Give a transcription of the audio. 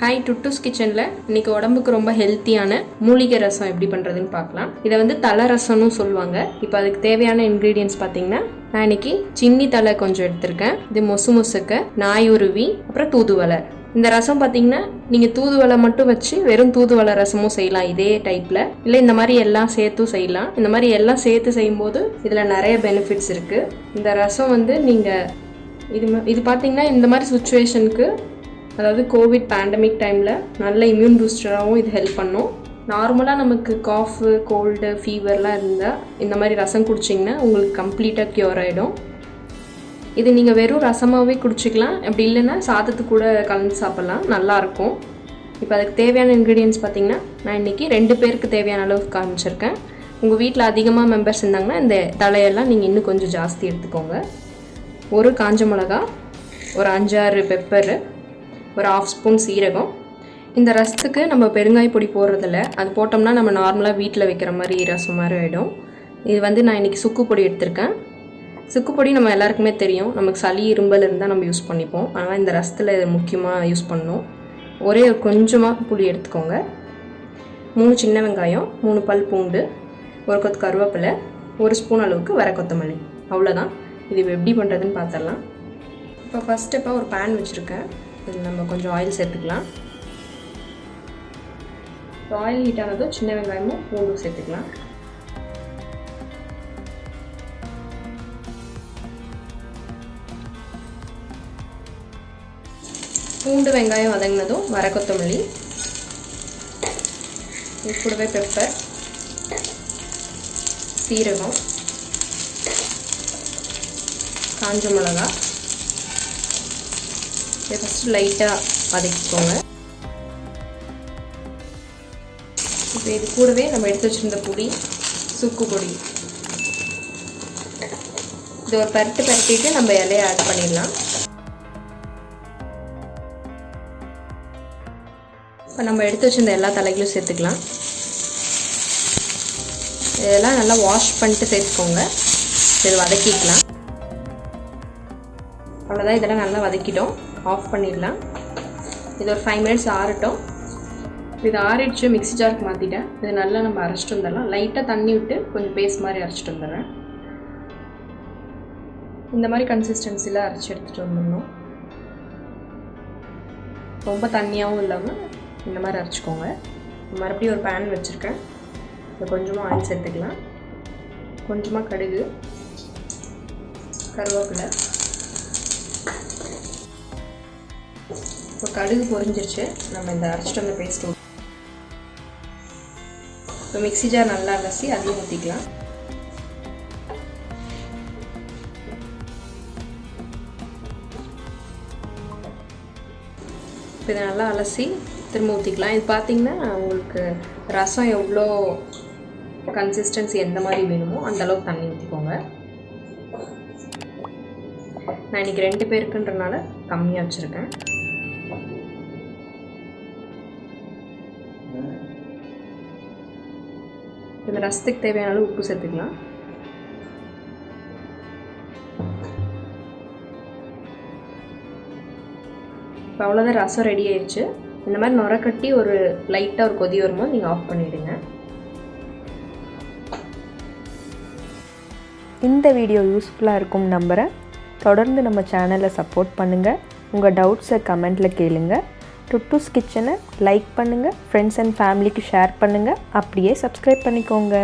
Hi டுட்டூஸ் கிச்சனில் இன்றைக்கி உடம்புக்கு ரொம்ப ஹெல்த்தியான மூலிகை ரசம் எப்படி பண்ணுறதுன்னு பார்க்கலாம். இதை வந்து தலை ரசம்னு சொல்லுவாங்க. இப்போ அதுக்கு தேவையான இன்க்ரீடியன்ஸ் பார்த்தீங்கன்னா, நான் இன்றைக்கி சின்னி தலை கொஞ்சம் எடுத்திருக்கேன். இது மொசுக்க, நாயுருவி, அப்புறம் தூதுவளை. இந்த ரசம் பார்த்தீங்கன்னா நீங்கள் தூதுவளை மட்டும் வச்சு வெறும் தூதுவளை ரசமும் செய்யலாம் இதே டைப்பில். இல்லை இந்த மாதிரி எல்லாம் சேர்த்தும் செய்யலாம். இந்த மாதிரி எல்லாம் சேர்த்து செய்யும்போது இதில் நிறைய பெனிஃபிட்ஸ் இருக்குது. இந்த ரசம் வந்து நீங்கள் இது பார்த்தீங்கன்னா இந்த மாதிரி சுச்சுவேஷனுக்கு, அதாவது கோவிட் பேண்டமிக் டைமில் நல்ல இம்யூன் பூஸ்டராகவும் இது ஹெல்ப் பண்ணும். நார்மலாக நமக்கு காஃபு, கோல்டு, ஃபீவர்லாம் இருந்தால் இந்த மாதிரி ரசம் குடிச்சிங்கன்னா உங்களுக்கு கம்ப்ளீட்டாக க்யூர் ஆகிடும். இது நீங்கள் வெறும் ரசமாகவே குடிச்சிக்கலாம். அப்படி இல்லைன்னா சாதத்து கூட கலந்து சாப்பிட்லாம், நல்லாயிருக்கும். இப்போ அதுக்கு தேவையான இன்க்ரீடியன்ஸ் பார்த்திங்கன்னா, நான் இன்றைக்கி 2 பேருக்கு தேவையான அளவுக்கு காமிச்சிருக்கேன். உங்கள் வீட்டில் அதிகமாக மெம்பர்ஸ் இருந்தாங்கன்னா இந்த தலையெல்லாம் நீங்கள் இன்னும் கொஞ்சம் ஜாஸ்தி எடுத்துக்கோங்க. ஒரு காஞ்ச மிளகா, ஒரு 5-6 பெப்பரு, ஒரு 1/2 ஸ்பூன் சீரகம். இந்த ரசத்துக்கு நம்ம பெருங்காய பொடி போடுறதில்ல, அது போட்டோம்னா நம்ம நார்மலாக வீட்டில் வைக்கிற மாதிரி ரசம் மாதிரி ஆகிடும். இது வந்து நான் இன்றைக்கி சுக்கு பொடி எடுத்திருக்கேன். சுக்கு பொடி நம்ம எல்லாருக்குமே தெரியும், நமக்கு சளி இரும்பல் இருந்தால் நம்ம யூஸ் பண்ணிப்போம். ஆனால் இந்த ரசத்தில் இதை முக்கியமாக யூஸ் பண்ணணும். ஒரே ஒரு கொஞ்சமாக புளி எடுத்துக்கோங்க, 3 சின்ன வெங்காயம், 3 பல் பூண்டு, ஒரு கொத்து கருவேப்பிலை, 1 ஸ்பூன் அளவுக்கு வர கொத்தமல்லி. அவ்வளோதான். இது எப்படி பண்ணுறதுன்னு பார்த்துடலாம். இப்போ ஃபஸ்ட் ஸ்டெப்பாக ஒரு பேன் வச்சுருக்கேன். இதில் நம்ம கொஞ்சம் ஆயில் சேர்த்துக்கலாம். ஆயில் ஹீட் ஆனதும் சின்ன வெங்காயமும் பூண்டும் சேர்த்துக்கலாம். பூண்டு வெங்காயம் வதங்கினதும் வர கொத்தமல்லி, இது கூடவே பெப்பர், சீரகம், காஞ்ச மிளகா. இதை ஃபஸ்ட்டு லைட்டாக வதக்கிக்கோங்க. இப்போ இது கூடவே நம்ம எடுத்து வச்சுருந்த பொடி, சுக்கு பொடி, இது ஒரு பரட்டிட்டு நம்ம இலையை ஆட் பண்ணிடலாம். இப்போ நம்ம எடுத்து வச்சுருந்த எல்லா தலைகளும் சேர்த்துக்கலாம். இதெல்லாம் நல்லா வாஷ் பண்ணிட்டு சேர்த்துக்கோங்க. இது வதக்கிக்கலாம். அவ்வளோதான், இதெல்லாம் நல்லா வதக்கிட்டோம். ஆஃப் பண்ணிடலாம். இது ஒரு 5 மினிட்ஸ் ஆறட்டும். இது ஆறிடுச்சு, மிக்ஸி ஜாருக்கு மாற்றிட்டேன். இது நல்லா நம்ம அரைச்சிட்டு வந்துடலாம். லைட்டாக தண்ணி விட்டு கொஞ்சம் பேஸ்ட் மாதிரி அரைச்சிட்டு வந்துடுறேன். இந்த மாதிரி கன்சிஸ்டன்சியில் அரைச்சி எடுத்துகிட்டு வந்துடணும். ரொம்ப தண்ணியாகவும் இல்லாமல் இந்த மாதிரி அரைச்சிக்கோங்க. மறுபடியும் ஒரு பேன் வச்சுருக்கேன். இதில் கொஞ்சமாக ஆயில் சேர்த்துக்கலாம். கொஞ்சமாக கடுகு, கருவேப்பிலை. இப்போ கடுகு பொரிஞ்சிருச்சு. நம்ம இந்த அரைச்சிட்டு வந்த பேஸ்ட் இப்போ மிக்ஸி ஜார் நல்லா அலசி அதையும் ஊற்றிக்கலாம். இப்போ இதை நல்லா அலசி திரும்ப ஊற்றிக்கலாம். இது பார்த்திங்கன்னா உங்களுக்கு ரசம் எவ்வளோ கன்சிஸ்டன்சி எந்த மாதிரி வேணுமோ அந்தளவுக்கு தண்ணி ஊற்றிக்கோங்க. நான் இன்றைக்கி 2 பேருக்குன்றனால கம்மியாக வச்சுருக்கேன். இந்த ரசத்துக்கு தேவையான அளவு உப்பு சேர்த்துக்கலாம். இப்போ அவ்வளோதான், ரசம் ரெடி ஆயிடுச்சு. இந்த மாதிரி நுர கட்டி ஒரு லைட்டாக ஒரு கொதி வரும்போது நீங்கள் ஆஃப் பண்ணிவிடுங்க. இந்த வீடியோ யூஸ்ஃபுல்லாக இருக்கும் நம்புகிறேன். தொடர்ந்து நம்ம சேனலை சப்போர்ட் பண்ணுங்கள். உங்கள் டவுட்ஸை கமெண்ட்டில் கேளுங்க. டுட்டூஸ் கிச்சனை லைக் பண்ணுங்கள், ஃப்ரெண்ட்ஸ் அண்ட் ஃபேமிலிக்கு ஷேர் பண்ணுங்கள், அப்படியே சப்ஸ்கிரைப் பண்ணிக்கோங்க.